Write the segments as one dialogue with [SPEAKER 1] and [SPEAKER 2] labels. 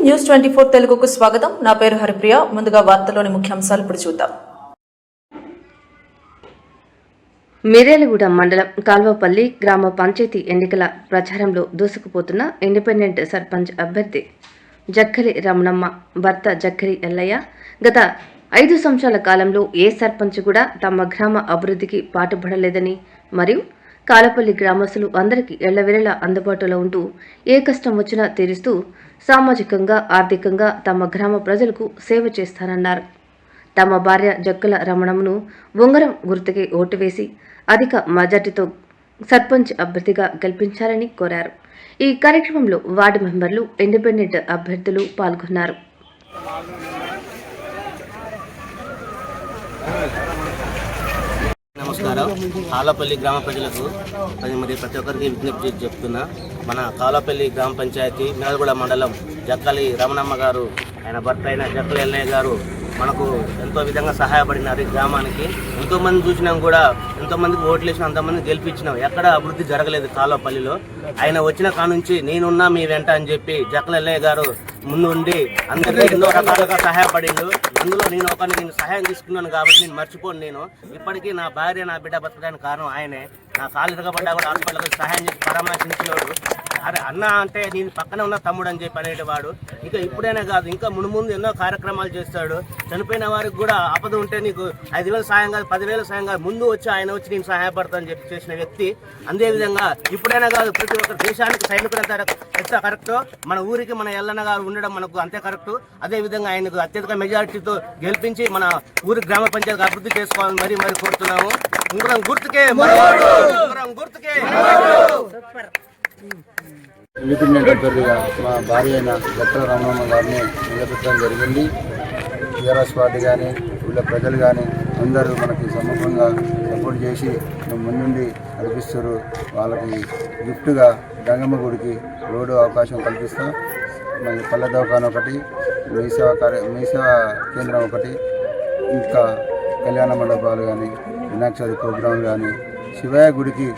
[SPEAKER 1] News 24 తెలుగుకు స్వాగతం. నా పేరు హరిప్రియ. ముందుగా వార్తల్లోని ముఖ్యాంశాలు ఇప్పుడు చూద్దాం.
[SPEAKER 2] మిర్యాలగూడ మండలం కాల్వపల్లి గ్రామ పంచాయతీ ఎన్నికల ప్రచారంలో దూసుకుపోతున్న ఇండిపెండెంట్ సర్పంచ్ అభ్యర్థి జక్కలి రమణమ్మ భర్త జక్కలి ఎల్లయ్య గత 5 సంవత్సరాల కాలంలో ఏ సర్పంచ్ కూడా తమ గ్రామ అభివృద్ధికి పాటుపడలేదని మరియు కాలపల్లి గ్రామస్తులు అందరికీ ఎళ్లవేళలా అందుబాటులో ఉంటూ ఏ కష్టం వచ్చినా తీరుస్తూ సామాజికంగా ఆర్థికంగా తమ గ్రామ ప్రజలకు సేవ చేస్తారన్నారు. తమ భార్య జక్కల రమణమ్మను ఉంగరం గుర్తుకి ఓటు వేసి అధిక మెజార్టీతో సర్పంచ్ అభ్యర్థిగా గెలిపించాలని కోరారు. ఈ కార్యక్రమంలో వార్డు మెంబర్లు, ఇండిపెండెంట్ అభ్యర్థులు పాల్గొన్నారు.
[SPEAKER 3] నమస్కారం. కాలపల్లి గ్రామ ప్రజలకు ప్రతి ఒక్కరికి విజ్ఞప్తి చెప్తున్నా. మన కాలపల్లి గ్రామ పంచాయతీ మిర్యాలగూడ మండలం జక్కలి రమణమ్మ గారు, ఆయన భర్త అయిన జక్కలి ఎల్లయ్య గారు మనకు ఎంతో విధంగా సహాయపడినారు. ఈ గ్రామానికి ఎంతోమంది చూసినాం కూడా, ఎంతోమందికి ఓట్లు వేసినాం, అంతమంది గెలిపించినాం. ఎక్కడ అభివృద్ధి జరగలేదు కాలపల్లిలో. ఆయన వచ్చిన కానుంచి నేనున్నా మీ వెంట అని చెప్పి జక్కలి ఎల్లయ్య గారు ముందు ఉండి అందరికీ ఎన్నో రకాలుగా సహాయపడిండు. అందులో నేను సహాయం తీసుకున్నాను కాబట్టి నేను మర్చిపోను. నేను ఇప్పటికీ నా భార్య, నా బిడ్డ బతకడానికి కారణం ఆయనే. నా కాలు ఇరగబడ్డా కూడా హాస్పిటల్కి సహాయం చేసి పరామర్శించినోడు. అరే అన్న అంటే నేను పక్కన ఉన్న తమ్ముడు అని చెప్పి అనేటివాడు. ఇంకా ఇప్పుడైనా కాదు, ఇంకా ముందు ఎన్నో కార్యక్రమాలు చేస్తాడు. చనిపోయిన వారికి కూడా ఆపద ఉంటే నీకు 5,000 సాయం కాదు, 10,000 సాయం కాదు, ముందు వచ్చి ఆయన వచ్చి నేను సహాయపడతానని చెప్పి చేసిన వ్యక్తి. అదేవిధంగా ఇప్పుడైనా కాదు, ప్రతి ఒక్క దేశానికి సైనికుడు ఎంత కరెక్టో మన ఊరికి మన ఎల్లన్న గారు ఉండడం మనకు అంతే కరెక్టు. అదేవిధంగా ఆయనకు అత్యధిక మెజారిటీతో గెలిపించి మన ఊరి గ్రామ పంచాయతీ అభివృద్ధి చేసుకోవాలని మరీ కోరుతున్నాము. ఉంగరం గుర్తుకే, ఉంగరం గుర్తుకే.
[SPEAKER 4] ఇండిపెండెంట్ అభ్యర్థిగా మా భార్య అయిన జక్కల రమణమ్మ గారిని నిలబెట్టడం జరిగింది. టీఆర్ఎస్ పార్టీ కానీ వీళ్ళ ప్రజలు కానీ అందరూ మనకి సమూహంగా సపోర్ట్ చేసి ముందుండి నడిపిస్తారు. వాళ్ళకి గిఫ్ట్గా గంగమ్మ గుడికి రోడ్డు అవకాశం కల్పిస్తాం. మరి పల్లె దవాఖాన ఒకటి, మీ సేవా కేంద్రం ఒకటి, ఇంకా కళ్యాణ మండపాలు కానీ, వినాయక చవితి ప్రోగ్రాంలు కానీ, శివయ్య గుడికి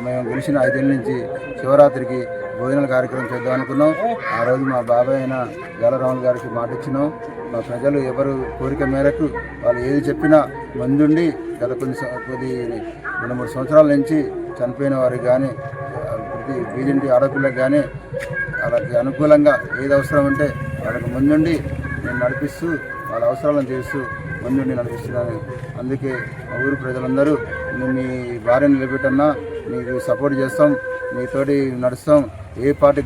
[SPEAKER 4] మేము గెలిచిన 5 ఏళ్ళ నుంచి శివరాత్రికి భోజనాల కార్యక్రమం చేద్దాం అనుకున్నాం. ఆ రోజు మా బాబాయ్ అయిన జాలరాములు గారికి మాట ఇచ్చినాం. మా ప్రజలు ఎవరు కోరిక మేరకు వాళ్ళు ఏది చెప్పినా ముందుండి గత కొన్ని 2-3 సంవత్సరాల నుంచి చనిపోయిన వారికి కానీ, ప్రతి బీజంటి ఆడపిల్లకి కానీ వాళ్ళకి అనుకూలంగా ఏది అవసరం ఉంటే వాళ్ళకి ముందుండి నేను నడిపిస్తూ వాళ్ళ అవసరాలను తీరుస్తూ ముందుండి నడిపిస్తున్నాను. అందుకే మా ఊరు ప్రజలందరూ మీ భార్యను నిలబెట్టన్నా మీకు సపోర్ట్ చేస్తాం, మీతోటి నడుస్తాం. ఏ పార్టీ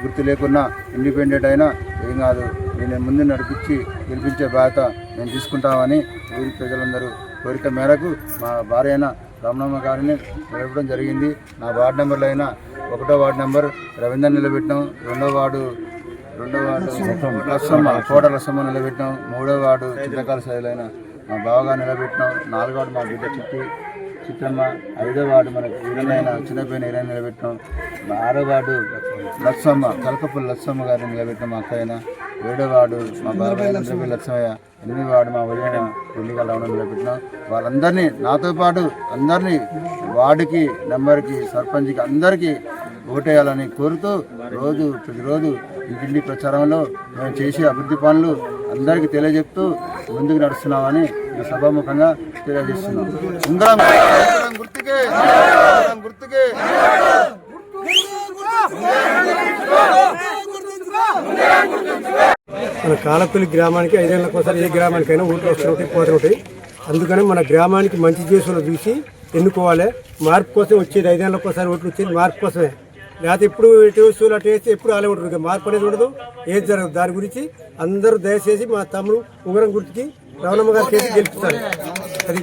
[SPEAKER 4] గుర్తు లేకున్నా ఇండిపెండెంట్ అయినా ఏం కాదు, నేను ముందు నడిపించి గెలిపించే బాధ్యత నేను తీసుకుంటామని ఊరి ప్రజలందరూ కోరిక మేరకు మా భార్య అయిన రమణమ్మ గారిని నిలబెట్టడం జరిగింది. నా వార్డు నెంబర్లో అయినా 1వ వార్డు నెంబర్ రవీందర్ నిలబెట్టాం, 2వ వార్డు లక్ష్మమ్మ కోట లక్ష్మమ్మ నిలబెట్టాం, 3వ వార్డు చింతకాల శైలైన మా బావగారు నిలబెట్టినాం, 4వ వార్డు మా బిడ్డ చిట్టమ్మ, 5వ వార్డు మనకు వీరనైన చిన్నపైన ఇరైన నిలబెట్టాం, 6వ వార్డు లక్ష్మమ్మ కలకపల్లి లక్ష్మమ్మ గారిని నిలబెట్టాం మా అక్కయ్యన, 7వ వార్డు మా బాబాయ్ లక్ష్మయ్య, 8వ వార్డు మా ఉదయన పెళ్లిగా రావడం నిలబెట్టినాం. వాళ్ళందరినీ నాతో పాటు అందరినీ వార్డుకి, నెంబర్కి, సర్పంచ్కి అందరికీ ఓటేయాలని కోరుతూ ప్రతిరోజు ఇంటింటి ప్రచారంలో మేము చేసే అభివృద్ధి పనులు అందరికీ తెలియజెప్తూ ముందుకు నడుస్తున్నామని ఈ సభాముఖంగా తెలియజేస్తున్నాం. ఉంగరం గుర్తుకే, గుర్తుకే.
[SPEAKER 5] మన కాలపల్లి గ్రామానికి 5 ఏళ్ళకోసారి ఏ గ్రామానికైనా ఓట్లు వస్తుంటాయి, పోతుంటాయి. అందుకని మన గ్రామానికి మంచి చేసిన చూసి ఎన్నుకోవాలి. మార్పు కోసం వచ్చేది 5 ఏళ్ళకోసారి ఓట్లు వచ్చేది మార్పు కోసమే. లేకపోతే ఎప్పుడు ఎటు వస్తువులు అటు వేస్తే ఎప్పుడు అలా ఉంటుంది, మార్పు అనేది ఉండదు, ఏది జరగదు. దాని గురించి అందరూ దయచేసి మా తమ్ముడు ఉంగరం గుర్తుకి రమణమ్మ గారి చేసి గెలుపుతారు. అది